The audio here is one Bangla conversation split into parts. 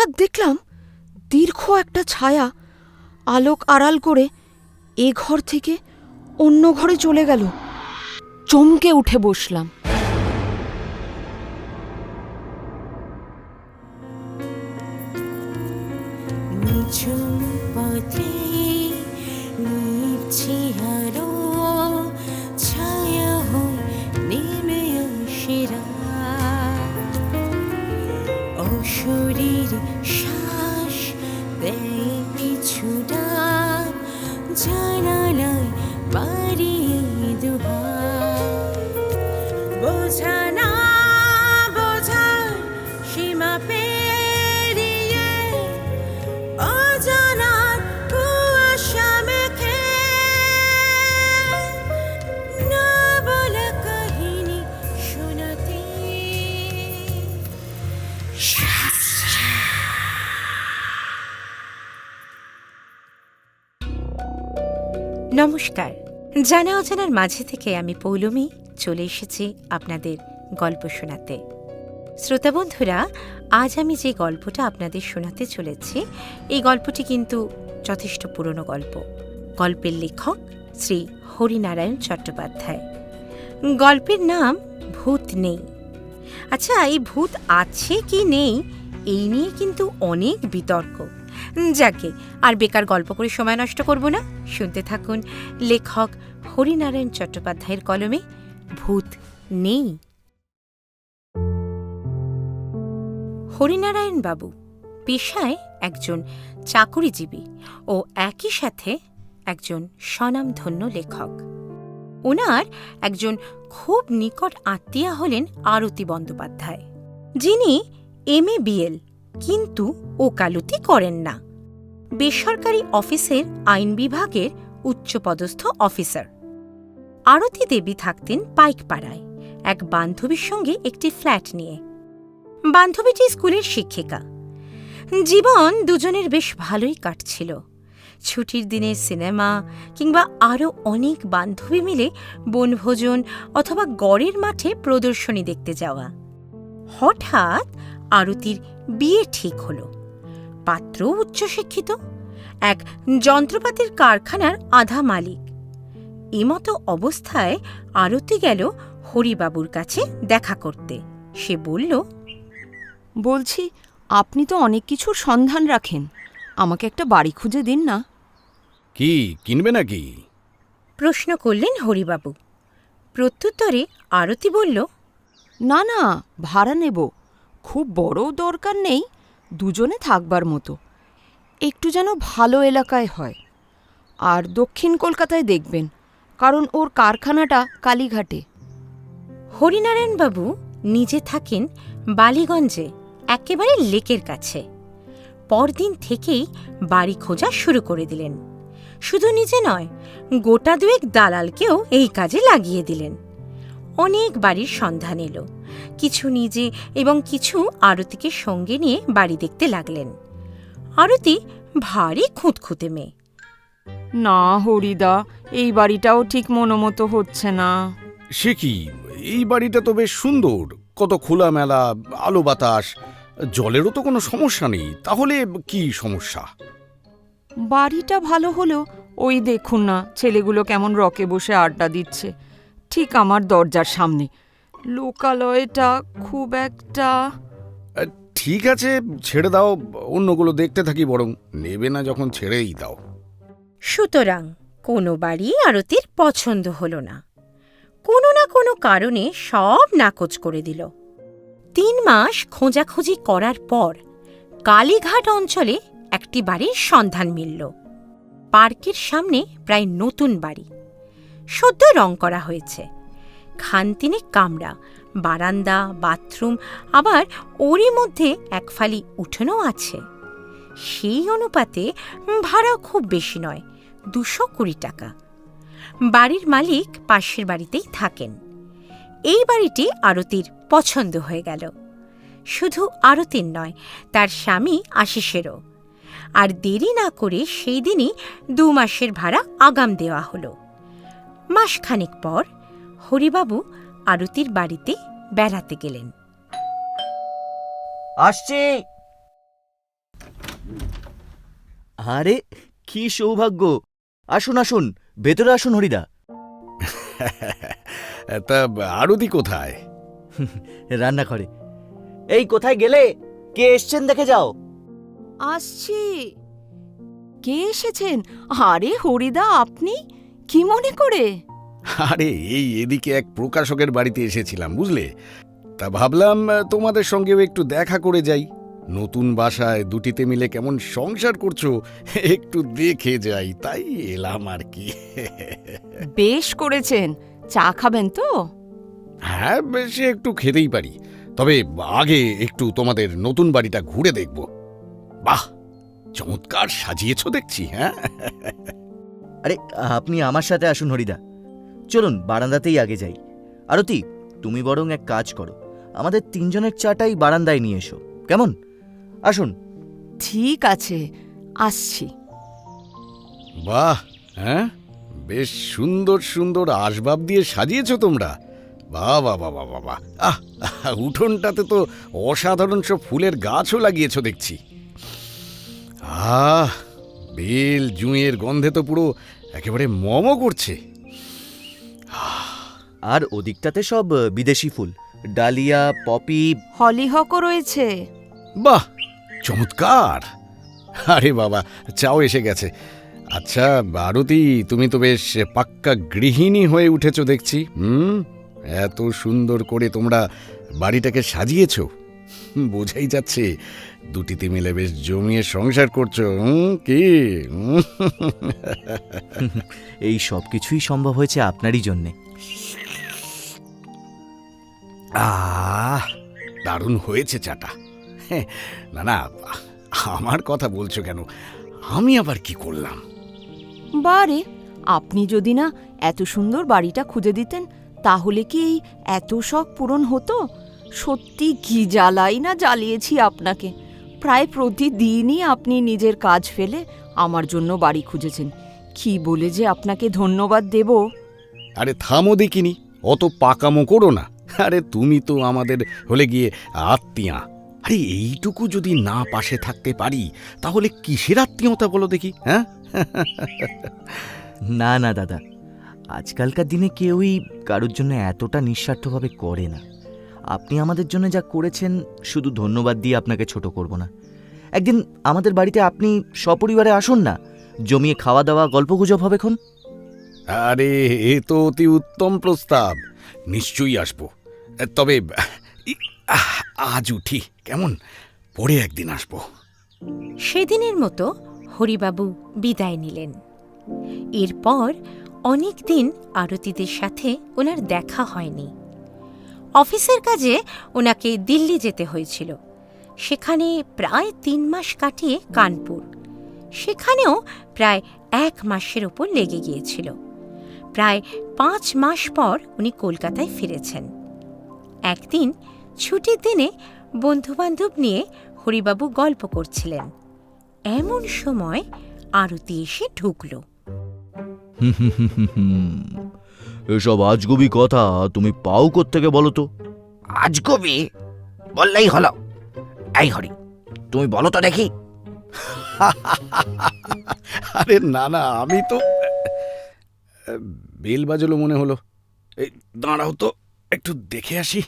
হঠাৎ দেখলাম দীর্ঘ একটা ছায়া আলোক আড়াল করে এ ঘর থেকে অন্য ঘরে চলে গেল। চমকে উঠে বসলাম। নিঝুম পথে নিভছে আলো, ছায়া হয়ে নেমে আসে রাত। অশরীর শ্বাস দেয় পিছু ডাক, জানালায় বাড়িয়ে দুহাত। বোঝা না বোঝার সীমা পেরিয়ে অজানার কুয়াশা মেখে না বলা কাহিনী শোনাতে। নমস্কার, জানা অজানার মাঝে থেকে আমি পৌলমী চলে এসেছি আপনাদের গল্প শোনাতে। শ্রোতা বন্ধুরা, আজ আমি যে গল্পটা আপনাদের শোনাতে চলেছি, এই গল্পটি কিন্তু যথেষ্ট পুরনো গল্প। গল্পের লেখক শ্রী হরিনারায়ণ চট্টোপাধ্যায়। গল্পের নাম ভূত নেই। আচ্ছা, এই ভূত আছে কি নেই এই নিয়ে কিন্তু অনেক বিতর্ক। যাকে আর বেকার গল্প করে সময় নষ্ট করব না, শুনতে থাকুন লেখক হরিনারায়ণ চট্টোপাধ্যায়ের কলমে ভূত নেই। হরিনারায়ণ বাবু পেশায় একজন চাকুরিজীবী ও একই সাথে একজন স্বনামধন্য লেখক। ওনার একজন খুব নিকট আত্মীয়া হলেন আরতি বন্দ্যোপাধ্যায়, যিনি MA BL কিন্তু ওকালতি করেন না। বেসরকারি অফিসের আইন বিভাগের উচ্চপদস্থ অফিসার। আরতি দেবী থাকতেন পাইকপাড়ায় এক বান্ধবীর সঙ্গে একটি ফ্ল্যাট নিয়ে। বান্ধবীটি স্কুলের শিক্ষিকা। জীবন দুজনের বেশ ভালোই কাটছিল। ছুটির দিনে সিনেমা কিংবা আরও অনেক বান্ধবী মিলে বনভোজন অথবা গড়ের মাঠে প্রদর্শনী দেখতে যাওয়া। হঠাৎ আরতির বিয়ে ঠিক হল। পাত্র উচ্চশিক্ষিত, এক যন্ত্রপাতির কারখানার আধা মালিক। এমতো অবস্থায় আরতি গেল হরিবাবুর কাছে দেখা করতে। সে বলল, বলছি, আপনি তো অনেক কিছুর সন্ধান রাখেন, আমাকে একটা বাড়ি খুঁজে দিন না। কি কিনবে নাকি? প্রশ্ন করলেন হরিবাবু। প্রত্যুত্তরে আরতি বলল, না না, ভাড়া নেব। খুব বড় দরকার নেই, দুজনে থাকবার মতো। একটু যেন ভালো এলাকায় হয়। আর দক্ষিণ কলকাতায় দেখবেন, কারণ ওর কারখানাটা কালীঘাটে। হরিনারায়ণবাবু নিজে থাকেন বালিগঞ্জে, একেবারে লেকের কাছে। পরদিন থেকেই বাড়ি খোঁজা শুরু করে দিলেন। শুধু নিজে নয়, গোটা দুয়েক দালালকেও এই কাজে লাগিয়ে দিলেন। অনেক বাড়ির সন্ধান এলো। কিছু নিজে এবং কিছু আরতিকে সঙ্গে নিয়ে বাড়ি দেখতে লাগলেন। আরতি ভারী খুঁতখুঁতে মেয়ে। না হরিদা, এই বাড়িটাও ঠিক মনোমতো হচ্ছে না। সে কি, এই বাড়িটা তো বেশ সুন্দর, কত খোলামেলা, আলো বাতাস, জলেরও তো কোনো সমস্যা নেই। তাহলে কি সমস্যা? বাড়িটা ভালো হলেও ওই দেখুন না, ছেলেগুলো কেমন রকে বসে আড্ডা দিচ্ছে ঠিক আমার দরজার সামনে। লোকালয়টা খুব একটা। ঠিক আছে, ছেড়ে দাও, অন্যগুলো দেখতে থাকি বরং। নেবে না যখন, ছেড়েই দাও। সুতরাং কোনো বাড়ি আরতির পছন্দ হল না। কোনো না কোনো কারণে সব নাকচ করে দিল। 3 মাস খোঁজাখুঁজি করার পর কালীঘাট অঞ্চলে একটি বাড়ির সন্ধান মিলল। পার্কের সামনে প্রায় নতুন বাড়ি, সদ্য রং করা হয়েছে। খানতিনে কামরা, বারান্দা, বাথরুম, আবার ওরই মধ্যে এক ফালি উঠোনও আছে। সেই অনুপাতে ভাড়াও খুব বেশি নয়, 220 টাকা। বাড়ির মালিক পাশের বাড়িতেই থাকেন। এই বাড়িটি আরতির পছন্দ হয়ে গেল। শুধু আরতির নয়, তার স্বামী আশিসেরও। আর দেরি না করে সেই দিনই 2 মাসের ভাড়া আগাম দেওয়া হল। মাসখানেক পর হরিবাবু আরতির বাড়িতে বেড়াতে গেলেন। আসছি। আরে কি সৌভাগ্য! আসুন আসুন, ভেতরে আসুন হরিদা। তা আরতি কোথায়? রান্না করে। এই কোথায় গেলে? কে এসছেন দেখে যাও। আসছি। কে এসেছেন? আরে হরিদা, আপনি কি মনে করে? আরে এই এদিকে এক প্রকাশকের বাড়িতে এসেছিলাম, বুঝলে? তা ভাবলাম তোমাদের সঙ্গেও একটু দেখা করে যাই। নতুন বাসায় দুটিতে মিলে কেমন সংসার করছো একটু দেখে যাই, তাই এলাম আর কি। বেশ করেছেন। চা খাবেন তো? হ্যাঁ, সে একটু খেতেই পারি, তবে আগে একটু তোমাদের নতুন বাড়িটা ঘুরে দেখব। বাহ, চমৎকার সাজিয়েছো দেখছি। হ্যাঁ, আরে আপনি আমার সাথে আসুন হরিদা। চলুন বারান্দাতেই আগে যাই। আরতি, তুমি বরং এক কাজ করো, আমাদের তিনজনের চাটাই বারান্দায় নিয়ে এসো, কেমন? আসুন। ঠিক আছে, আসছি। বাহ, হ্যাঁ, বেশ সুন্দর সুন্দর আসবাব দিয়ে সাজিয়েছো তোমরা। বাহ বাহ বাহ বাহ বাহ! আহ, উঠোনটাতে তো অসাধারণ সব ফুলের গাছও লাগিয়েছো দেখছি। আহ, বেল জুঁয়ের গন্ধে তো পুরো একেবারে মমো করছে। আর ওদিকটাতে সব বিদেশি ফুল, ডালিয়া, পপি। হলিহকও রয়েছে। বাহ, চমৎকার! আরে বাবা, চাও এসে গেছে। আচ্ছা আরতি, তুমি তো বেশ পাক্কা গৃহিণী হয়ে উঠেছো দেখছি। এত সুন্দর করে তোমরা বাড়িটাকে সাজিয়েছো, বোঝাই যাচ্ছে দুটিতে মিলে বেশ জমিয়ে সংসার করছো। কি এই সব কিছুই সম্ভব হয়েছে আপনারই জন্যে। দারুণ হয়েছে চাটা। হ্যাঁ, না না, আমার কথা বলছো কেন? আমি আবার কি করলাম? বারে, আপনি যদি না এত সুন্দর বাড়িটা খুঁজে দিতেন, তাহলে কি এই এত শখ পূরণ হতো? সত্যি কি জ্বালাই না জ্বালিয়েছি আপনাকে। প্রায় প্রতিদিনই আপনি নিজের কাজ ফেলে আমার জন্য বাড়ি খুঁজেছেন। কি বলে যে আপনাকে ধন্যবাদ দেব। আরে থামো দেখিনি, অত পাকামো করো না। আরে তুমি তো আমাদের হলে গিয়ে আত্মীয়া। আরে এইটুকু যদি না পাশে থাকতে পারি, তাহলে কিসের আত্মীয়তা বলো দেখি? হ্যাঁ, না না দাদা, আজকালকার দিনে কেউই কারোর জন্য এতটা নিঃস্বার্থভাবে করে না। আপনি আমাদের জন্য যা করেছেন, শুধু ধন্যবাদ দিয়ে আপনাকে ছোট করব না। একদিন আমাদের বাড়িতে আপনি সপরিবারে আসুন না, জমিয়ে খাওয়া দাওয়া, গল্পগুজব হবেক্ষণ। আরে এ তো অতি উত্তম প্রস্তাব, নিশ্চয়ই আসবো। তবে আজ উঠি কেমন, পরে একদিন আসবো। সেদিনের মতো হরিবাবু বিদায় নিলেন। এরপর অনেক দিন আরতিদের সাথে ওনার দেখা হয়নি। অফিসের কাজে ওনাকে দিল্লি যেতে হয়েছিল। সেখানে প্রায় 3 মাস কাটিয়ে কানপুর, সেখানেও প্রায় 1 মাসের ওপর লেগে গিয়েছিল। প্রায় 5 মাস পর উনি কলকাতায় ফিরেছেন। একদিন ছুটির দিনে বন্ধুবান্ধব নিয়ে হরিবাবু গল্প করছিলেন। এমন সময় আরতি এসে ঢুকল। এসব আজগুবি কথা তুমি পাও কোত্থেকে বলো তো? আজগবি বললেই হলো। এই হরি, তুমি বলো তো দেখি। আরে না না, আমি তো বেল বাজলো মনে হলো। এই দাঁড়াও তো, একটু দেখে আসি।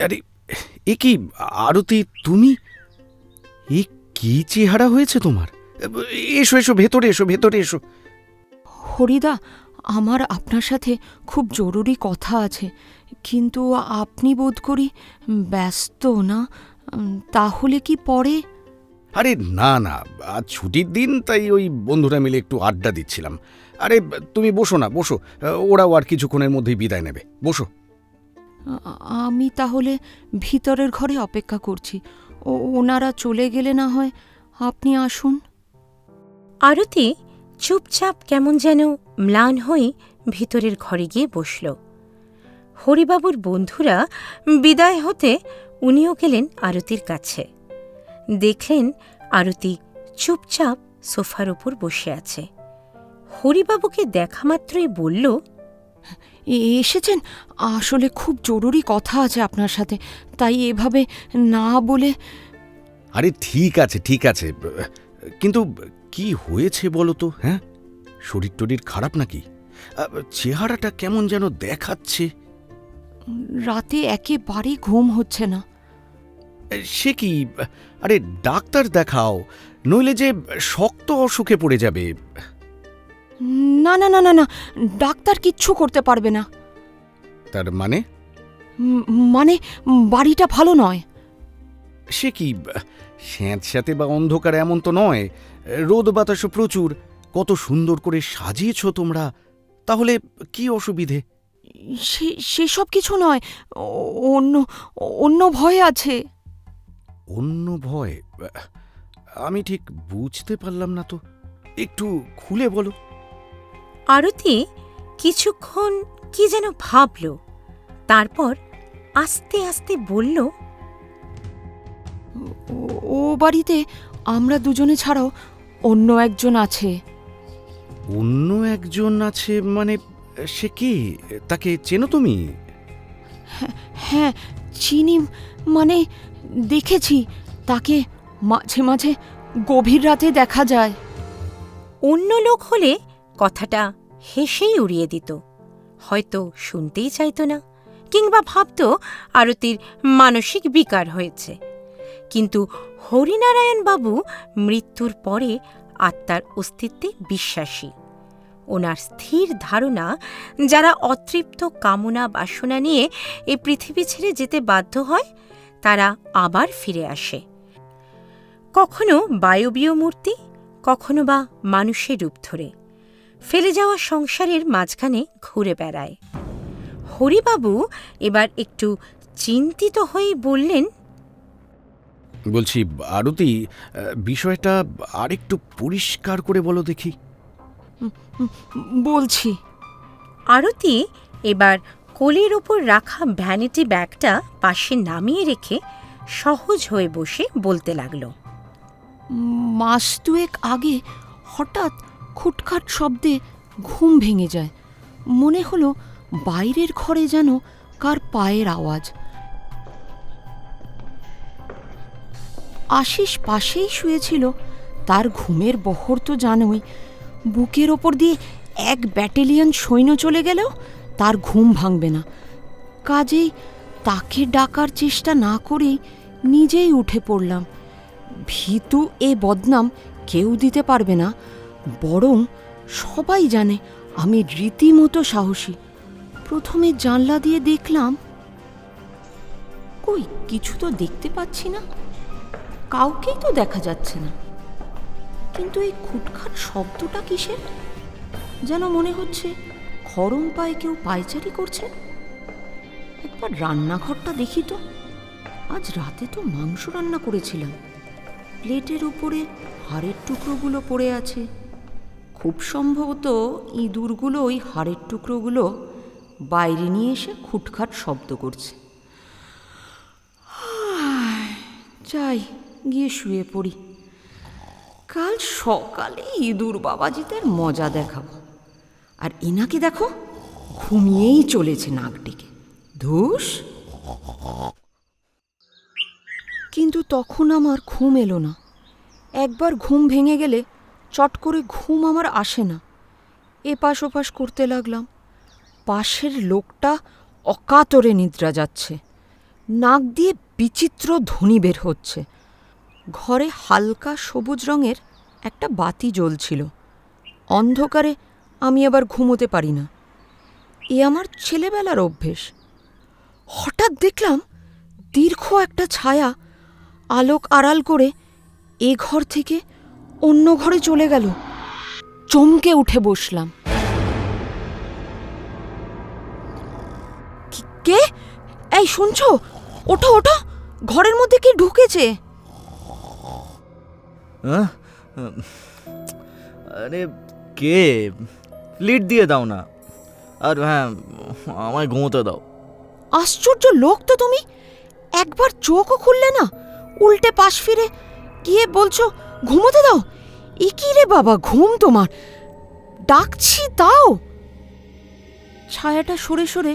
আরে এ কি আরতি, তুমি? এ কি চেহারা হয়েছে তোমার? এসো এসো, ভেতরে এসো, ভেতরে এসো। হরিদা, আমার আপনার সাথে খুব জরুরি কথা আছে, কিন্তু আপনি বোধ করি ব্যস্ত না? তাহলে কি পরে? আরে না না, আজ ছুটির দিন, তাই ওই বন্ধুরা মিলে একটু আড্ডা দিচ্ছিলাম। আরে তুমি বসো না, বসো। ওরাও আর কিছুক্ষণের মধ্যেই বিদায় নেবে, বসো। আমি তাহলে ভিতরের ঘরে অপেক্ষা করছি। ওনারা চলে গেলে না হয় আপনি আসুন। আরতি চুপচাপ কেমন যেন ম্লান হয়ে ভিতরের ঘরে গিয়ে বসল। হরিবাবুর বন্ধুরা বিদায় হতে উনিও গেলেন আরতির কাছে। দেখলেন আরতি চুপচাপ সোফার ওপর বসে আছে। হরিবাবুকে দেখা মাত্রই বলল, এসেছেন? আসলে খুব জরুরি কথা আছে আপনার সাথে, তাই এভাবে না বলে। আরে ঠিক আছে ঠিক আছে, কিন্তু কি হয়েছে বলো তো? হ্যাঁ, শরীর টরীর খারাপ নাকি? চেহারাটা কেমন যেন দেখাচ্ছে। রাতে একেবারেই ঘুম হচ্ছে না। সে কি? আরে ডাক্তার দেখাও, নইলে যে শক্ত অসুখে পড়ে যাবে। না না না না না, ডাক্তার কিচ্ছু করতে পারবে না। তার মানে? মানে বাড়িটা ভালো নয়। সে কি? স্যাঁতস্যাঁতে বা অন্ধকার এমন তো নয়, রোদ বাতাসও প্রচুর। কত সুন্দর করে সাজিয়েছ তোমরা, তাহলে কি অসুবিধে? সেসব কিছু নয়, অন্য অন্য ভয় আছে। অন্য ভয়? আমি ঠিক বুঝতে পারলাম না তো, একটু খুলে বলো। আরতি কিছুক্ষণ কি যেন ভাবল, তারপর আস্তে আস্তে বলল, ও বাড়িতে আমরা দুজনে ছাড়াও অন্য একজন আছে। অন্য একজন আছে মানে? সে কি? তাকে চেনো তুমি? হ্যাঁ চিনি, মানে দেখেছি তাকে মাঝে মাঝে গভীর রাতে দেখা যায়। অন্য লোক হলে কথাটা হেসেই উড়িয়ে দিত, হয়তো শুনতেই চাইত না, কিংবা ভাবত আরতির মানসিক বিকার হয়েছে। কিন্তু হরিনারায়ণ বাবু মৃত্যুর পরে আত্মার অস্তিত্বে বিশ্বাসী। ওনার স্থির ধারণা, যারা অতৃপ্ত কামনা বাসনা নিয়ে এই পৃথিবী ছেড়ে যেতে বাধ্য হয়, তারা আবার ফিরে আসে, কখনো বায়বীয় মূর্তি, কখনো বা মানুষের রূপ ধরে ফেলে যাওয়া সংসারের মাঝখানে ঘুরে বেড়ায়। হরিবাবু এবার একটু চিন্তিত হয়ে বললেন, বলছি আরতি, বিষয়টা আরেকটু পরিষ্কার করে বলো দেখি। বলছি। আরতি এবার কোলের ওপর রাখা ভ্যানিটি ব্যাগটা পাশে নামিয়ে রেখে সহজ হয়ে বসে বলতে লাগল, মাস দুয়েক আগে হঠাৎ খুটখাট শব্দে ঘুম ভেঙে যায়। মনে হলো বাইরের ঘরে যেন কার পায়ের আওয়াজ। আশিস পাশেই শুয়েছিল, তার ঘুমের বহর তো জানোই। বুকের ওপর দিয়ে 1 ব্যাটালিয়ন সৈন্য চলে গেলেও তার ঘুম ভাঙবে না। কাজেই তাকে ডাকার চেষ্টা না করেই নিজেই উঠে পড়লাম। ভীতু এ বদনাম কেউ দিতে পারবে না, বরং সবাই জানে আমি রীতিমতো সাহসী। প্রথমে জানলা দিয়ে দেখলাম, কই কিছু তো দেখতে পাচ্ছি না, কাউকেই তো দেখা যাচ্ছে না। কিন্তু এই খুটখাট শব্দটা কিসের? যেন মনে হচ্ছে খরম পায়ে কেউ পায়চারি করছে। একবার রান্নাঘরটা দেখি তো। আজ রাতে তো মাংস রান্না করেছিলাম, প্লেটের উপরে হাড়ের টুকরোগুলো পড়ে আছে। খুব সম্ভবত ইঁদুরগুলো ওই হাড়ের টুকরোগুলো বাইরে নিয়ে এসে খুটখাট শব্দ করছে। যাই, গিয়ে শুয়ে পড়ি। কাল সকালে ইঁদুর বাবাজিদের মজা দেখাবো। আর এনাকে দেখো, ঘুমিয়েই চলেছে নাক ডেকে। ধুস! কিন্তু তখন আমার ঘুম এলো না। একবার ঘুম ভেঙে গেলে চট করে ঘুম আমার আসে না। এপাশ ওপাশ করতে লাগলাম। পাশের লোকটা অকাতরে নিদ্রা যাচ্ছে, নাক দিয়ে বিচিত্র ধ্বনি বের হচ্ছে। ঘরে হালকা সবুজ রঙের একটা বাতি জ্বলছিল। অন্ধকারে আমি আবার ঘুমোতে পারি না, এ আমার ছেলেবেলার অভ্যেস। হঠাৎ দেখলাম দীর্ঘ একটা ছায়া আলোক আড়াল করে এ ঘর থেকে অন্য ঘরে চলে গেল। চমকে উঠে বসলাম। কে? এই শুনছো? ওঠো ওঠো, ঘরের মধ্যে কি ঢুকেছে? আরে কে? লিড দিয়ে দাও না। আর হ্যাঁ, আমায় ঘুমোতে দাও। আশ্চর্য লোক তো তুমি, একবার চোখও খুললে না, উল্টে পাশ ফিরে গিয়ে বলছো ঘুমোতে দাও। এ কি রে বাবা, ঘুম তোমার? ডাকছি তাও। ছায়াটা সরে সরে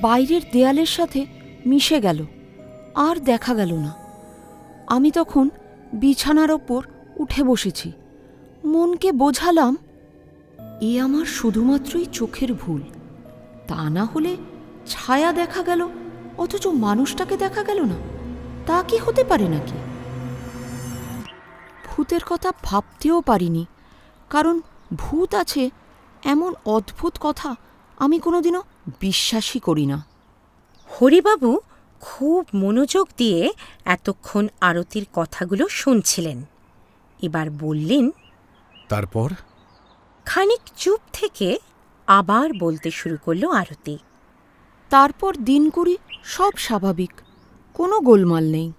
বাইরের দেয়ালের সাথে মিশে গেল, আর দেখা গেল না। আমি তখন বিছানার ওপর উঠে বসেছি। মনকে বোঝালাম, এ আমার শুধুমাত্রই চোখের ভুল। তা না হলে ছায়া দেখা গেল অথচ মানুষটাকে দেখা গেল না, তা কি হতে পারে নাকি? ভূতের কথা ভাবতেও পারিনি, কারণ ভূত আছে এমন অদ্ভুত কথা আমি কোনোদিনও বিশ্বাসই করি না। হরিবাবু খুব মনোযোগ দিয়ে এতক্ষণ আরতির কথাগুলো শুনছিলেন। এবার বললেন, তারপর? খানিক চুপ থেকে আবার বলতে শুরু করল আরতি। তারপর দিনকুড়ি সব স্বাভাবিক, কোনো গোলমাল নেই।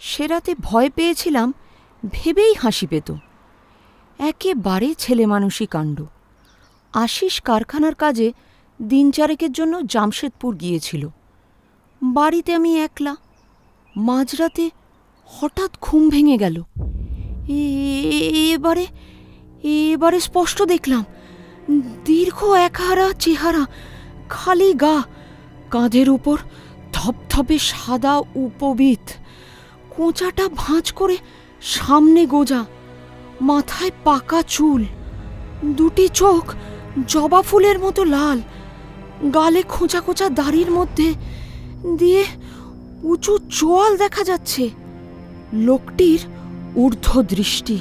সে রাতে ভয় পেয়েছিলাম ভেবেই হাসি পেত। একেবারে ছেলেমানুষি কাণ্ড। আশিস কারখানার কাজে দিন চারেকের জন্য জামশেদপুর গিয়েছিল। বাড়িতে আমি একলা। মাঝরাতে হঠাৎ ঘুম ভেঙে গেল। এবারে এবারে স্পষ্ট দেখলাম দীর্ঘ একহারা চেহারা, খালি গা, কাঁধের উপর ধপধপে সাদা উপবিত, কোঁচাটা ভাঁজ করে সামনে গোজা, মাথায় পাকা চুল, দুটি চোখ জবা ফুলের মতো লাল, গালে খোঁচা খোঁচা দাড়ির মধ্যে দিয়ে উঁচু চোয়াল দেখা যাচ্ছে। লোকটির ঊর্ধ্ব দৃষ্টি,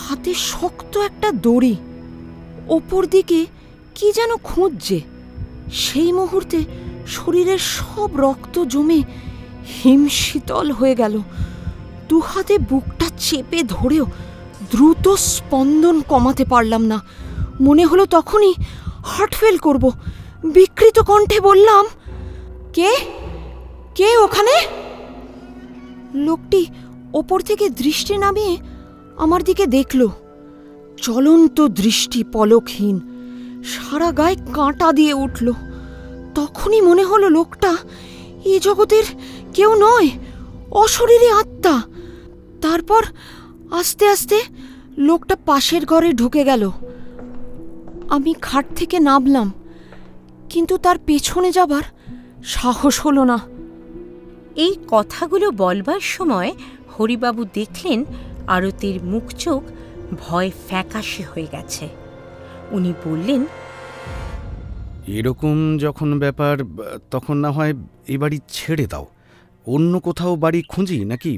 হাতে শক্ত একটা দড়ি, ওপর দিকে কি যেন খুঁজছে। সেই মুহূর্তে শরীরের সব রক্ত জমে হিমশীতল হয়ে গেল। দুহাতে বুকটা চেপে ধরেও দ্রুত স্পন্দন কমাতে পারলাম না। মনে হলো তখনই হার্ট ফেল করব। বিকৃত কণ্ঠে বললাম, কে কে ওখানে? লোকটি ওপর থেকে দৃষ্টি নামিয়ে আমার দিকে দেখল। জ্বলন্ত দৃষ্টি, পলকহীন, সারা গায়ে কাঁটা দিয়ে উঠল। তখনই মনে হলো লোকটা এ জগতের কেউ নয়, অশরীরী আত্মা। তারপর আস্তে আস্তে লোকটা পাশের ঘরে ঢুকে গেল। আমি খাট থেকে নামলাম, কিন্তু তার পেছনে যাবার সাহস হলো না। এই কথাগুলো বলবার সময় হরিবাবু দেখলেন আরতির মুখ চোখ ভয় ফ্যাকাশে হয়ে গেছে। উনি বললেন, এরকম যখন ব্যাপার, তখন না হয় এই বাড়ি ছেড়ে দাও, অন্য কোথাও বাড়ি খুঁজি নাকি?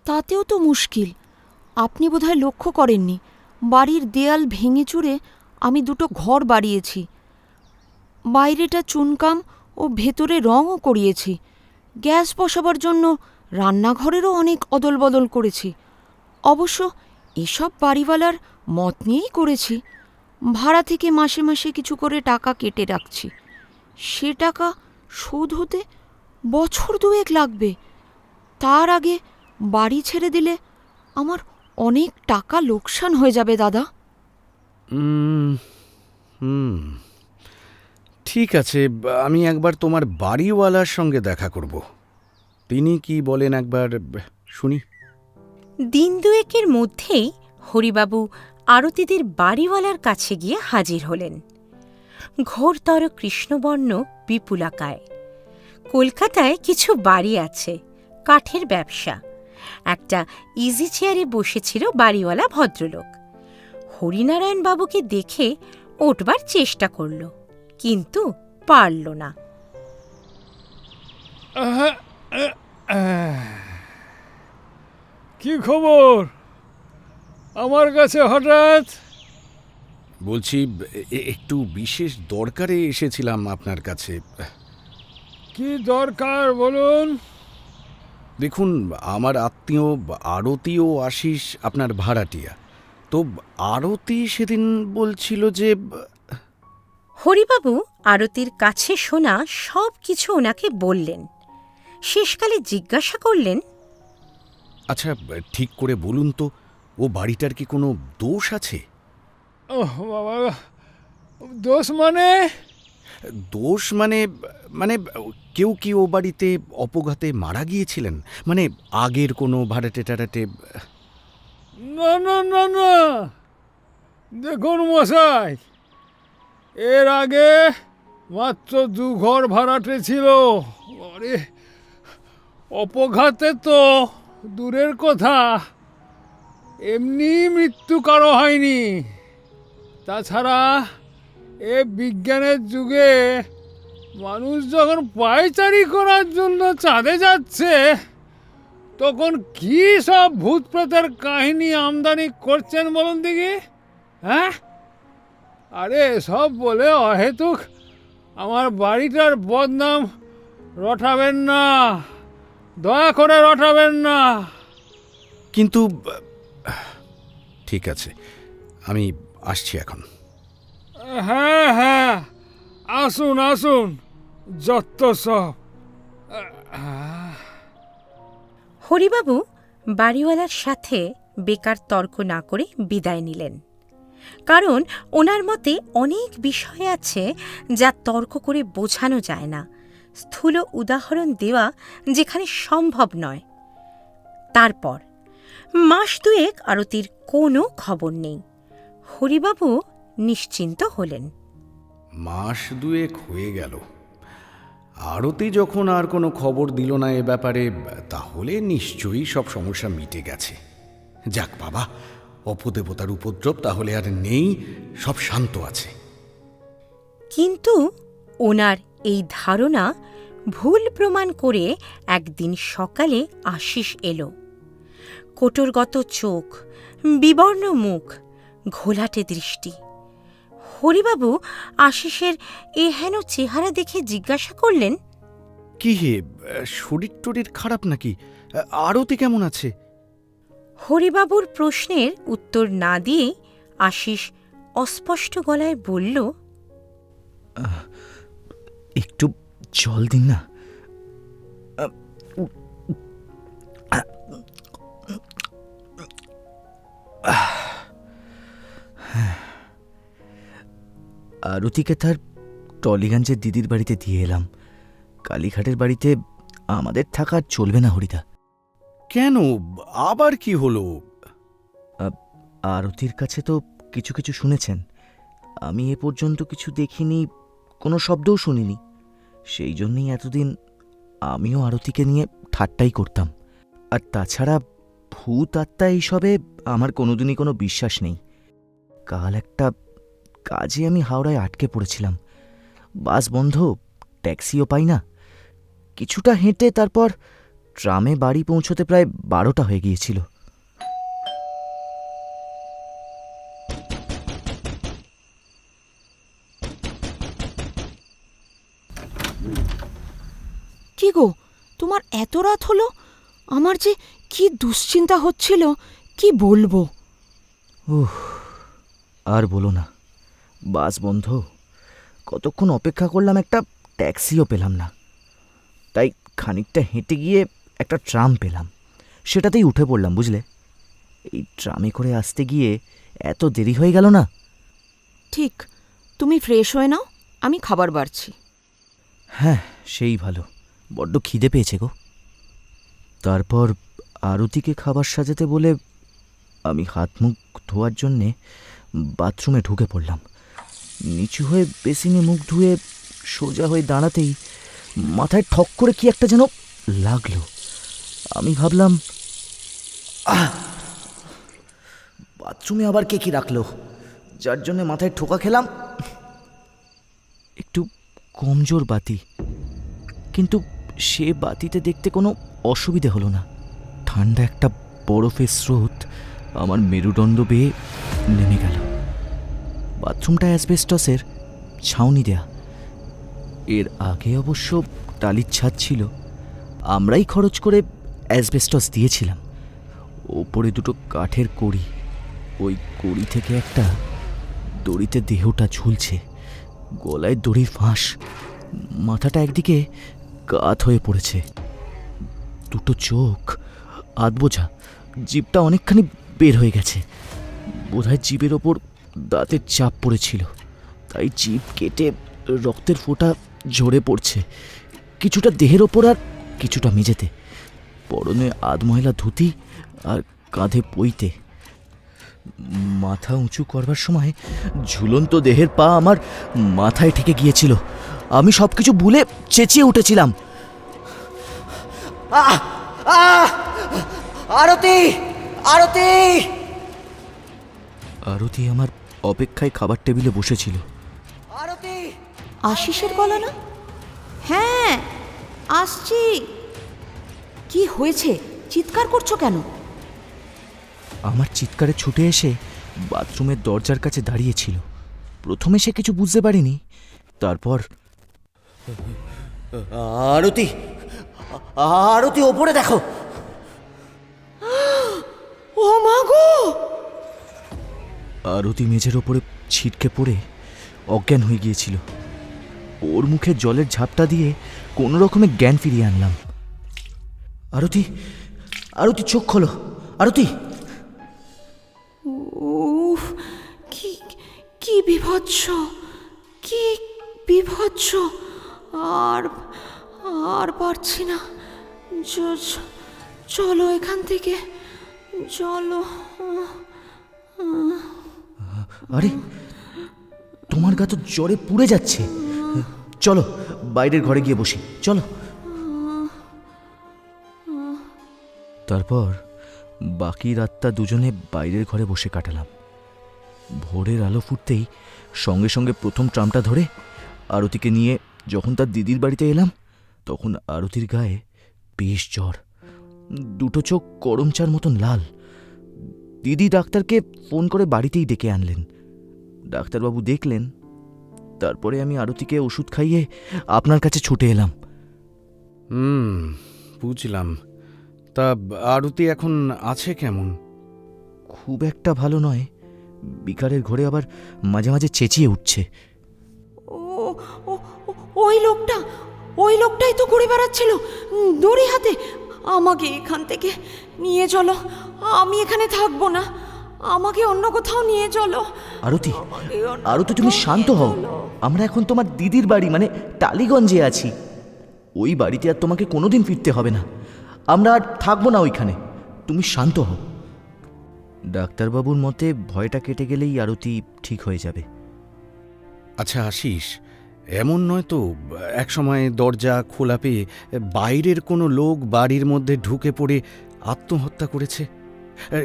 তাতেও তো মুশকিল। আপনি বোধহয় লক্ষ্য করেননি, বাড়ির দেয়াল ভেঙে চুরে আমি দুটো ঘর বাড়িয়েছি। বাইরেটা চুনকাম ও ভেতরে রঙও করিয়েছি। গ্যাস বসাবার জন্য রান্নাঘরেরও অনেক অদল বদল করেছি। অবশ্য এসব বাড়িওয়ালার মত নিয়েই করেছি। ভাড়া থেকে মাসে মাসে কিছু করে টাকা কেটে রাখছি। সে টাকা শোধ হতে বছর দুয়েক লাগবে। তার আগে বাড়ি ছেড়ে দিলে আমার অনেক টাকা লোকসান হয়ে যাবে দাদা। ঠিক আছে, আমি একবার তোমার বাড়িওয়ালার সঙ্গে দেখা করব। তিনি কি বলেন একবার শুনি। দিন দুয়েকের মধ্যেই হরিবাবু আরতিদের বাড়িওয়ালার কাছে গিয়ে হাজির হলেন। ঘোরতর কৃষ্ণবর্ণ, বিপুলাকায়। কলকাতায় কিছু বাড়ি আছে, কাঠের ব্যবসা। একটা ইজি চেয়ারে বসেছিল বাড়িওয়ালা ভদ্রলোক। হরিনারায়ণ বাবুকে দেখে উঠবার চেষ্টা করল, কিন্তু পারল না। কি খবর আমার কাছে হঠাৎ? বলছি, একটু বিশেষ দরকারে এসেছিলাম আপনার কাছে। কি দরকার বলুন? দেখুন, আমার আত্মীয় আরতি ও আশিস আপনার ভাড়াটিয়া। তো আরতি সেদিন বলছিল যে... হরিবাবু আরতির কাছে শোনা সব কিছু ওনাকে বললেন। শেষকালে জিজ্ঞাসা করলেন, আচ্ছা, ঠিক করে বলুন তো, ও বাড়িটার কি কোনো দোষ আছে? ওহ বাবা, দোষ মানে? দোষ মানে মানে কেউ কি ও বাড়িতে অপঘাতে মারা গিয়েছিলেন? মানে আগের কোনো ভাড়াটে টাড়াটে? না না না না, দেখুন মশাই, এর আগে মাত্র 2 ঘর ভাড়াটে ছিল। আরে অপঘাতে তো দূরের কথা, এমনি মৃত্যু কারো হয়নি। তাছাড়া এ বিজ্ঞানের যুগে মানুষ যখন পায়চারি করার জন্য চাঁদে যাচ্ছে, তখন কি সব ভূত প্রেতের কাহিনী আমদানি করছেন বলুন দেখি? হ্যাঁ, আরে সব বলে অহেতুক আমার বাড়িটার বদনাম রটাবেন না, দয়া করে রটাবেন না। কিন্তু ঠিক আছে, আমি আসছি এখন। হ্যাঁ হ্যাঁ, আসুন আসুন, যত সব। হরিবাবু বাড়িওয়ালার সাথে বেকার তর্ক না করে বিদায় নিলেন, কারণ ওনার মতে অনেক বিষয় আছে যা তর্ক করে বোঝানো যায় না, স্থূল উদাহরণ দেওয়া যেখানে সম্ভব নয়। তারপর মাস 2 আরতির কোনো খবর নেই। হরিবাবু নিশ্চিন্ত হলেন। মাস 2 হয়ে গেল, আরতি যখন আর কোনো খবর দিল না এ ব্যাপারে, তাহলে নিশ্চয়ই সব সমস্যা মিটে গেছে। যাক বাবা, অপদেবতার উপদ্রব তাহলে আর নেই, সব শান্ত আছে। কিন্তু ওনার এই ধারণা ভুল প্রমাণ করে একদিন সকালে আশিস এলো। কোটরগত চোখ, বিবর্ণ মুখ, ঘোলাটে দৃষ্টি। হরিবাবু আশিসের এহেন চেহারা দেখে জিজ্ঞাসা করলেন, কি হে, শরীর টরীর খারাপ নাকি? আরতি কেমন আছে? হরিবাবুর প্রশ্নের উত্তর না দিয়ে আশিস অস্পষ্ট গলায় বলল, একটু জল দিন না। আরতিকে তার টলিগঞ্জের দিদির বাড়িতে দিয়ে এলাম। কালীঘাটের বাড়িতে আমাদের থাকা চলবে না হরিদা। কেন, আবার কি হলো? আরতির কাছে তো কিছু কিছু শুনেছেন, আমি এ পর্যন্ত কিছু দেখিনি, কোনো শব্দও শুনিনি। সেই জন্যই এতদিন আমিও আরতিকে নিয়ে ঠাট্টাই করতাম। আর তাছাড়া ভূত আত্মা এইসবে আমার কোনোদিনই কোনো বিশ্বাস নেই। কাল একটা কাজে আমি হাওড়ায় আটকে পড়েছিলাম, বাস বন্ধ, ট্যাক্সিও পাই না। কিছুটা হেঁটে তারপর ট্রামে বাড়ি পৌঁছতে প্রায় 12টা হয়ে গিয়েছিল। কি গো, তোমার এত রাত হলো? আমার যে কি দুশ্চিন্তা হচ্ছিল, কি বলবো। আর বলো না, বাস বন্ধ, কতক্ষণ অপেক্ষা করলাম, একটা ট্যাক্সিও পেলাম না। তাই খানিকটা হেঁটে গিয়ে একটা ট্রাম পেলাম, সেটাতেই উঠে পড়লাম বুঝলে। এই ট্রামে করে আসতে গিয়ে এত দেরি হয়ে গেল না। ঠিক, তুমি ফ্রেশ হয়ে নাও, আমি খাবার বাড়ছি। হ্যাঁ, সেই ভালো, বড্ড খিদে পেয়েছে গো। তারপর আরতিকে খাবার সাজাতে বলে আমি হাত মুখ ধোয়ার জন্যে বাথরুমে ঢুকে পড়লাম। নিচু হয়ে বেসিনে মুখ ধুয়ে সোজা হয়ে দাঁড়াতেই মাথায় ঠক করে কি একটা যেন লাগলো। আমি ভাবলাম, বাথরুমে আবার কে কি রাখলো, যার জন্য মাথায় ঠোকা খেলাম। একটু কমজোর বাতি, কিন্তু সে বাতিতে দেখতে কোনো অসুবিধে হলো না। ঠান্ডা একটা বরফের স্রোত আমার মেরুদণ্ড বেয়ে নেমে গেল। বাথরুমটা অ্যাসবেস্টসের ছাউনি দেয়া। এর আগে অবশ্য টালির ছাদ ছিল, আমরাই খরচ করে অ্যাসবেস্টস দিয়েছিলাম। ওপরে 2টো কাঠের কড়ি, ওই কড়ি থেকে একটা দড়িতে দেহটা ঝুলছে, গলায় দড়ির ফাঁস, মাথাটা একদিকে কাত হয়ে পড়েছে, 2টো চোখ আধবোঝা, জিভটা অনেকখানি বের হয়ে গেছে। বোধহয় জিভের ওপর দাঁতের চাপ পড়েছিল, তাই জিভ কেটে রক্তের ফোঁটা ঝরে পড়ছে, কিছুটা দেহের ওপর আর কিছুটা মেঝেতে। পরনে আধময়লা ধুতি আর কাঁধে পইতে। মাথা উঁচু করবার সময় ঝুলন্ত দেহের পা আমার মাথায় ঠেকে গিয়েছিল। আমি সবকিছু ভুলে চেঁচিয়ে উঠেছিলাম, আহ আহ আরতি, আরতি! আরতি আমার অপেক্ষায় খাবার টেবিলে বসেছিল। আরতি! আশিসের গলা না? হ্যাঁ, আসছি। কি হয়েছে? চিৎকার করছো কেন? আমার চিৎকারে ছুটে এসে বাথরুমের দরজার কাছে দাঁড়িয়েছিল। প্রথমে সে কিছু বুঝতে পারিনি, তারপর, আরতি, আরতি, ওপরে দেখো! ও মা গো! আরতি মেঝের ওপরে ছিটকে পড়ে অজ্ঞান হয়ে গিয়েছিল। ওর মুখে জলের ঝাপটা দিয়ে কোনো রকমে জ্ঞান ফিরিয়ে আনলাম। আরতি, আরতি, চোখ খোলো! আরতি! উফ, কি কি বিভৎস! কি বিভৎস! আর আর পারছি না। চলো এখান থেকে, চলো। আরে, তোমার গা তো জ্বরে পুড়ে যাচ্ছে। চলো বাইরের ঘরে গিয়ে বসি, চলো। তারপর বাকি রাতটা দুজনে বাইরের ঘরে বসে কাটালাম। ভোরের আলো ফুটতেই সঙ্গে সঙ্গে প্রথম ট্রামটা ধরে আরতিকে নিয়ে যখন তার দিদির বাড়িতে এলাম, তখন আরতির গায়ে বেশ জ্বর, দুটো চোখ গরম চার মতন লাল। দিদি ডাক্তারকে ফোন করে বাড়িতেই ডেকে আনলেন। ডাক্তারবাবু দেখলেন। তারপরে আমি আরতিকে ওষুধ খাইয়ে আপনার কাছে ছুটে এলাম। বুঝলাম। তা আরতি এখন আছে কেমন? খুব একটা ভালো নয়। বিকারের ঘরে আবার মাঝে মাঝে চেঁচিয়ে উঠছে। ও ওই লোকটা, ওই লোকটাই তো ঘুরে বেড়াচ্ছিল দড়ি হাতে। আমাকে এখান থেকে নিয়ে চলো, আমি এখানে থাকবো না। আমাকে অন্য কোথাও নিয়ে চলো। আরতি, আরতি, তুমি শান্ত হও। আমরা এখন তোমার দিদির বাড়ি মানে টালিগঞ্জে আছি। ওই বাড়িতে আর তোমাকে কোনোদিন ফিরতে হবে না। আমরা আর থাকবো না ওইখানে। তুমি শান্ত হও। ডাক্তারবাবুর মতে ভয়টা কেটে গেলেই আরতি ঠিক হয়ে যাবে। আচ্ছা আশিস, এমন নয় তো একসময় দরজা খোলা পেয়ে বাইরের কোনো লোক বাড়ির মধ্যে ঢুকে পড়ে আত্মহত্যা করেছে?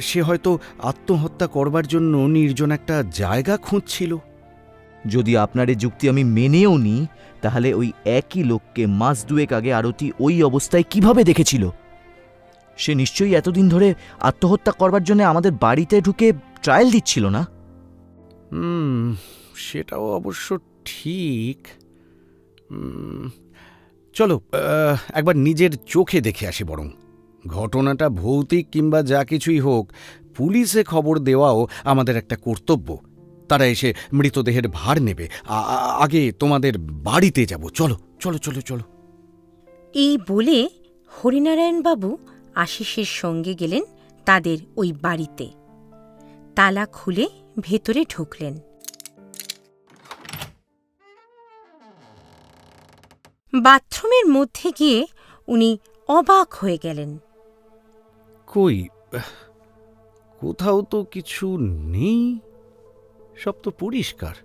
সে হয়তো আত্মহত্যা করবার জন্য নির্জন একটা জায়গা খুঁজছিল। যদি আপনার এই যুক্তি আমি মেনেও নিই, তাহলে ওই একই লোককে মাস দুয়েক আগে আরতি ওই অবস্থায় কিভাবে দেখেছিল? সে নিশ্চয়ই এতদিন ধরে আত্মহত্যা করবার জন্য আমাদের বাড়িতে ঢুকে ট্রায়াল দিচ্ছিল না? সেটাও অবশ্য ঠিক। চলো একবার নিজের চোখে দেখে আসি বরং। ঘটনাটা ভৌতিক কিংবা যা কিছুই হোক, পুলিশে খবর দেওয়াও আমাদের একটা কর্তব্য। তারা এসে মৃতদেহের ভার নেবে। আগে তোমাদের বাড়িতে যাব। চলো চলো চলো চলো। এই বলে হরিনারায়ণবাবু আশিসের সঙ্গে গেলেন তাদের ওই বাড়িতে। তালা খুলে ভেতরে ঢুকলেন। বাথরুমের মধ্যে গিয়ে উনি অবাক হয়ে গেলেন। কই, কোথাও তো কিছু নেই, সব তো পরিষ্কার।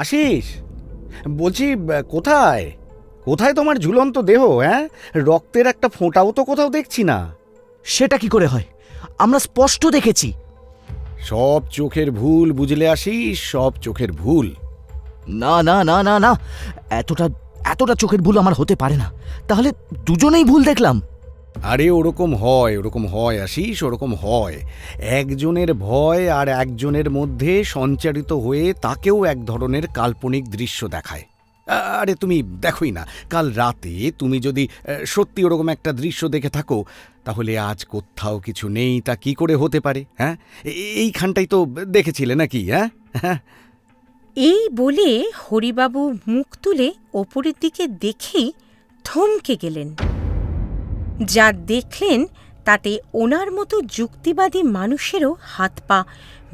আশিস, বলছি কোথায় কোথায় তোমার ঝুলন্ত দেহ? হ্যাঁ, রক্তের একটা ফোঁটাও তো কোথাও দেখছি না। সেটা কি করে হয়? আমরা স্পষ্ট দেখেছি। সব চোখের ভুল, বুঝলে আশিস, সব চোখের ভুল। না না না না না, এতটা এতটা চোখের ভুল আমার হতে পারে না। তাহলে দুজনেই ভুল দেখলাম। আরে ওরকম হয় আশিস, ওরকম হয়। একজনের ভয় আর একজনের মধ্যে সঞ্চারিত হয়ে তাকেও এক ধরনের কাল্পনিক দৃশ্য দেখায়। আরে তুমি দেখোই না, কাল রাতে তুমি যদি সত্যি ওরকম একটা দৃশ্য দেখে থাকো, তাহলে আজ কোথাও কিছু নেই তা কি করে হতে পারে? হ্যাঁ, এইখানটাই তো দেখেছিলে নাকি? হ্যাঁ। এই বলে হরিবাবু মুখ তুলে ওপরের দিকে দেখেই থমকে গেলেন। যা দেখলেন তাতে ওনার মতো যুক্তিবাদী মানুষেরও হাত পা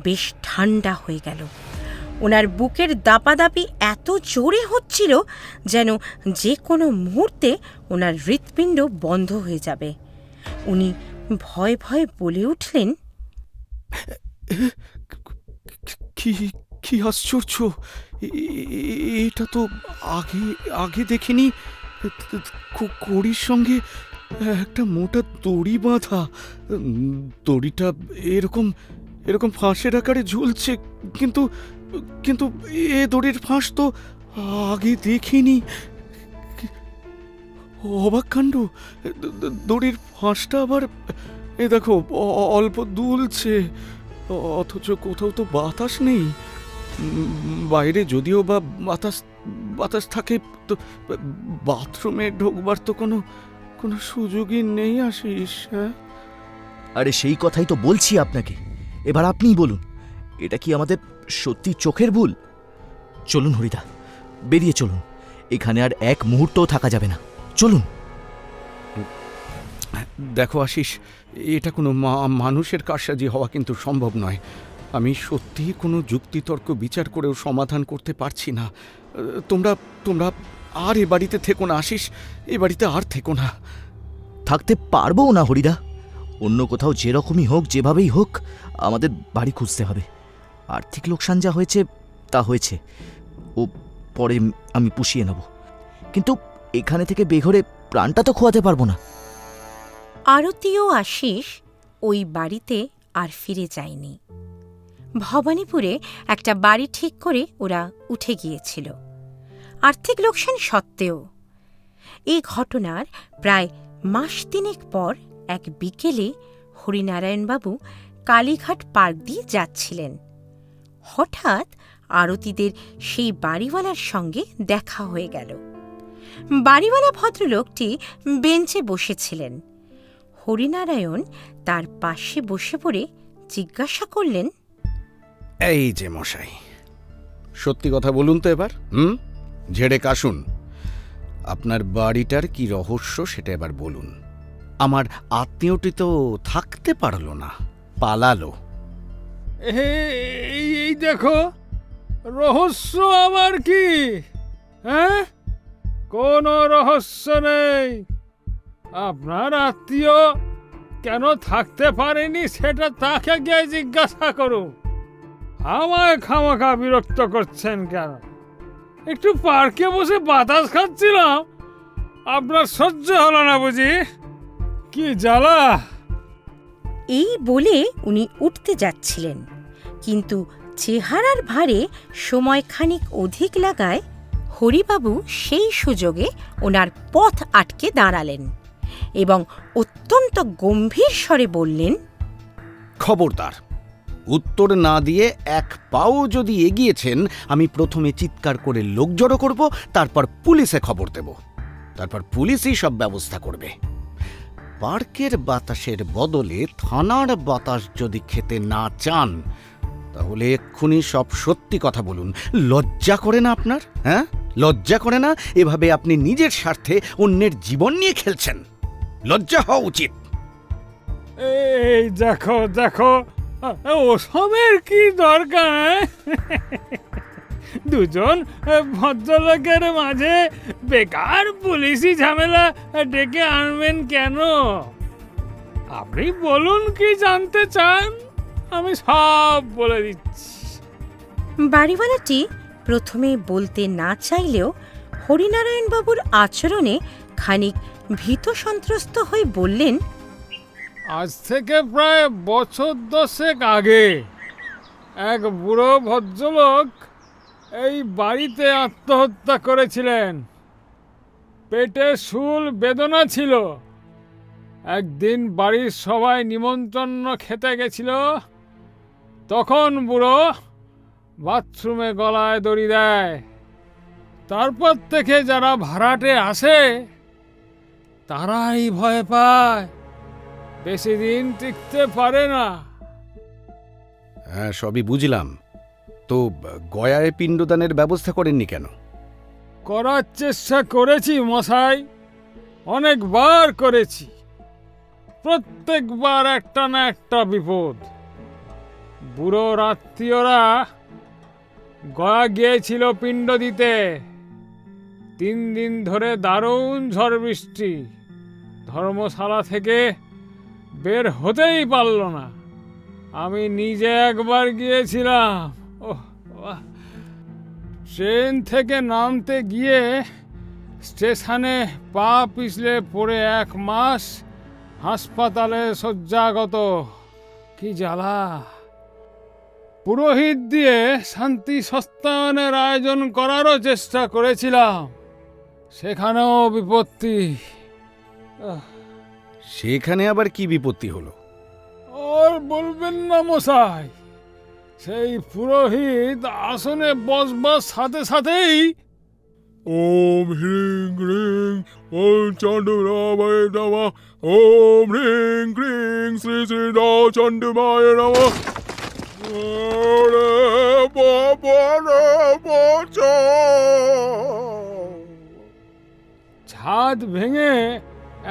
বেশ ঠান্ডা হয়ে গেল। ওনার বুকের দাপাদাপি এত জোরে হচ্ছিল যেন যে কোনো মুহূর্তে ওনার হৃৎপিণ্ড বন্ধ হয়ে যাবে। উনি ভয়ে ভয়ে বলে উঠলেন, কি কি আশ্চর্য! এটা তো আগে আগে দেখিনি। কড়ির সঙ্গে একটা মোটা দড়ি বাঁধা। দড়িটা এরকম এরকম ফাঁসের আকারে ঝুলছে, কিন্তু কিন্তু এ দড়ির ফাঁস তো আগে দেখিনি। অবাক কাণ্ড! দড়ির ফাঁসটা আবার এ দেখো অল্প দুলছে, অথচ কোথাও তো বাতাস নেই। বাইরে যদিও বা বাতাস বাতাস থাকে, তো বাথরুমে ঢোকবার তো কোনো কোনো সুযোগই নেই। আশিস, হ্যাঁ? আরে সেই কথাই তো বলছি আপনাকে। এবার আপনিই বলুন, এটা কি আমাদের সত্যি চোখের ভুল? চলুন হরিদা, বেরিয়ে চলুন। এখানে আর এক মুহূর্তও থাকা যাবে না। চলুন। দেখো আশিস, এটা কোনো মানুষের কারসাজি হওয়া কিন্তু সম্ভব নয়। আমি সত্যিই কোনো যুক্তিতর্ক বিচার করেও সমাধান করতে পারছি না। তোমরা তোমরা আর এ বাড়িতে থেকো না আশিস, এ বাড়িতে আর থেকো না। থাকতে পারবো না হরিদা। অন্য কোথাও যেরকমই হোক, যেভাবেই হোক, আমাদের বাড়ি খুঁজতে হবে। আর্থিক লোকসান যা হয়েছে তা হয়েছে, ও পরে আমি পুষিয়ে নেব। কিন্তু এখানে থেকে বেঘরে প্রাণটা তো খোয়াতে পারবো না। আরতি ও আশিস ওই বাড়িতে আর ফিরে যায়নি। ভবানীপুরে একটা বাড়ি ঠিক করে ওরা উঠে গিয়েছিল, আর্থিক লোকসান সত্ত্বেও। এই ঘটনার প্রায় মাস তিনেক পর এক বিকেলে হরিনারায়ণবাবু কালীঘাট পার্ক দিয়ে যাচ্ছিলেন। হঠাৎ আরতিদের সেই বাড়িওয়ালার সঙ্গে দেখা হয়ে গেল। বাড়িওয়ালা ভদ্রলোকটি বেঞ্চে বসেছিলেন। হরিনারায়ণ তার পাশে বসে পড়ে জিজ্ঞাসা করলেন, এই যে মশাই, সত্যি কথা বলুন তো এবার। ঝেড়ে কাশুন। আপনার বাড়িটার কি রহস্য সেটা এবার বলুন। আমার আত্মীয়টি তো থাকতে পারলো না, পালালো। এই দেখো, রহস্য আবার কি? হ্যাঁ, কোনো রহস্য নেই। আপনার আত্মীয় কেন থাকতে পারেনি সেটা তাকে গিয়ে জিজ্ঞাসা করুন। আমায় খামাখা বিরক্ত করছেন কেন? একটু পার্কে বসে বাতাস খাচ্ছিলাম, আপনার সহ্য হলো না বুঝি? কি জ্বালা! এই বলে উনি উঠতে যাচ্ছিলেন, কিন্তু চেহারার ভারে সময় খানিক অধিক লাগায় হরিবাবু সেই সুযোগে ওনার পথ আটকে দাঁড়ালেন এবং অত্যন্ত গম্ভীর স্বরে বললেন, খবরদার, উত্তর না দিয়ে এক পাও যদি এগিয়েছেন, আমি প্রথমে চিৎকার করে লোক জড়ো করব, তারপর পুলিশে খবর দেব, তারপর পুলিশই সব ব্যবস্থা করবে। পার্কের বাতাসের বদলে থানার বাতাস যদি খেতে না চান, তাহলে এক্ষুনি সব সত্যি কথা বলুন। লজ্জা করে না আপনার? হ্যাঁ, লজ্জা করে না? এভাবে আপনি নিজের স্বার্থে অন্যের জীবন নিয়ে খেলছেন। লজ্জা হওয়া উচিত। এই দেখো দেখো, ওসবের কি দরকার? দুজন ভদ্রলোকের মাঝে বেকার পুলিশি ঝামেলা ডেকে আনবেন কেন? আপনি বলুন কি জানতে চান, আমি সব বলে দিচ্ছি। বাড়িওয়ালাটি প্রথমে বলতে না চাইলেও হরিনারায়ণবাবুর আচরণে খানিক ভীত সন্ত্রস্ত হয়ে বললেন, আজ থেকে প্রায় বছর 10 আগে এক বুড়ো ভদ্রলোক এই বাড়িতে আত্মহত্যা করেছিলেন। পেটে শুল বেদনা ছিল। একদিন বাড়ির সবাই নিমন্ত্রণ খেতে গেছিল, তখন বুড়ো বাথরুমে গলায় দড়ি দেয়। তারপর থেকে যারা ভাড়াটে আসে তারাই ভয় পায়, বেশি দিন টিকতে পারে না। হ্যাঁ, সবই বুঝলাম। তো গয়ায় পিণ্ডদানের ব্যবস্থা করেননি কেন? করার চেষ্টা করেছি মশাই, অনেকবার করেছি। প্রত্যেকবার একটা না একটা বিপদ। বুড়োর আত্মীয়রা গয়া গিয়েছিল পিণ্ড দিতে। 3 দিন ধরে দারুণ ঝড় বৃষ্টি, ধর্মশালা থেকে বের হতেই পারল না। আমি নিজে একবার গিয়েছিলাম। ওহ বাবা! ট্রেন থেকে নামতে গিয়ে স্টেশনে পা পিছলে পড়ে 1 মাস হাসপাতালে শয্যাগত। কি জ্বালা! পুরোহিত দিয়ে শান্তি সস্তায়নের আয়োজন করারও চেষ্টা করেছিলাম, সেখানেও বিপত্তি। সেখানে আবার কি বিপত্তি হলো? আর বলবেন না মশাই, সেই পুরোহিত আসনে বসবার সাথে সাথেই ওম হ্রিং হ্রিং ওম চন্ডমায় নমঃ, ওম হ্রিং হ্রিং শ্রী শ্রী চন্ডমায় নমঃ। ওরে বাবা রে বাঁচাও! ছাদ ভেঙে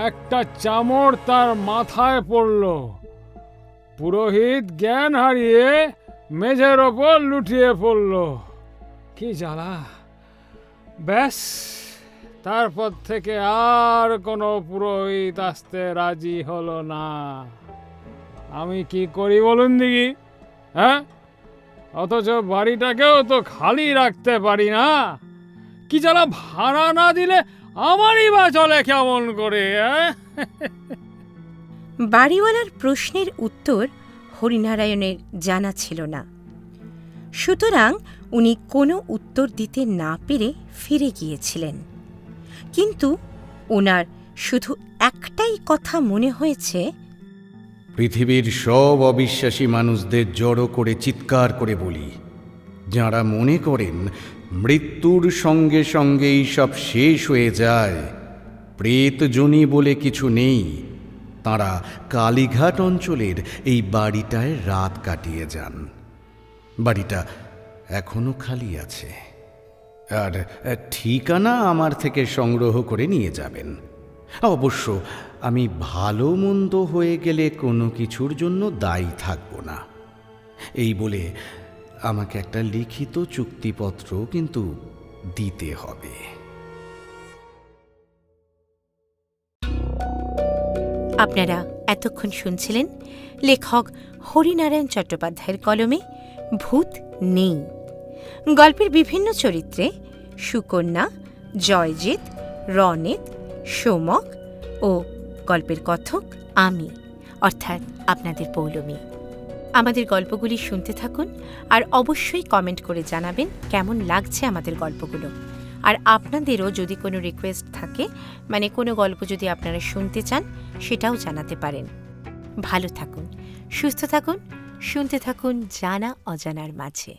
একটা চামড় তার মাথায় পড়ল। পুরোহিত জ্ঞান হারিয়ে মেঝের ওপর লুটিয়ে পড়ল। কি জ্বালা! ব্যাস, তারপর থেকে আর কোনো পুরোহিত আসতে রাজি হলো না। আমি কি করি বলুন দিকি? হ্যাঁ, অথচ বাড়িটাকেও তো খালি রাখতে পারি না। কি জ্বালা! ভাড়া না দিলে আমারই বা চলে কেমন করে? বাড়িওয়ালার প্রশ্নের উত্তর হরিনারায়ণের জানা ছিল না, সুতরাং উনি কোনো উত্তর দিতে না পেরে ফিরে গিয়েছিলেন। কিন্তু ওনার শুধু একটাই কথা মনে হয়েছে, পৃথিবীর সব অবিশ্বাসী মানুষদের জড়ো করে চিৎকার করে বলি, যাঁরা মনে করেন মৃত্যুর সঙ্গে সঙ্গেই সব শেষ হয়ে যায়, প্রেতজনী বলে কিছু নেই, তাঁরা কালীঘাট অঞ্চলের এই বাড়িটায় রাত কাটিয়ে যান। বাড়িটা এখনো খালি আছে, আর ঠিকানা আমার থেকে সংগ্রহ করে নিয়ে যাবেন। অবশ্য আমি ভালো মন্দ হয়ে গেলে কোনো কিছুর জন্য দায়ী থাকব না। এই বলে আমাকে একটা লিখিত চুক্তিপত্র কিন্তু দিতে হবে। আপনারা এতক্ষণ শুনছিলেন লেখক হরিনারায়ণ চট্টোপাধ্যায়ের কলমে ভূত নেই। গল্পের বিভিন্ন চরিত্রে সুকন্যা, জয়জিৎ, রনেত, সোমক ও গল্পের কথক আমি, অর্থাৎ আপনাদের পৌলমী। আমাদের গল্পগুলি শুনতে থাকুন আর অবশ্যই কমেন্ট করে জানাবেন কেমন লাগছে আমাদের গল্পগুলো। আর আপনাদেরও যদি কোনো রিকোয়েস্ট থাকে, মানে কোনো গল্প যদি আপনারা শুনতে চান, সেটাও জানাতে পারেন। ভালো থাকুন, সুস্থ থাকুন, শুনতে থাকুন জানা অজানার মাঝে।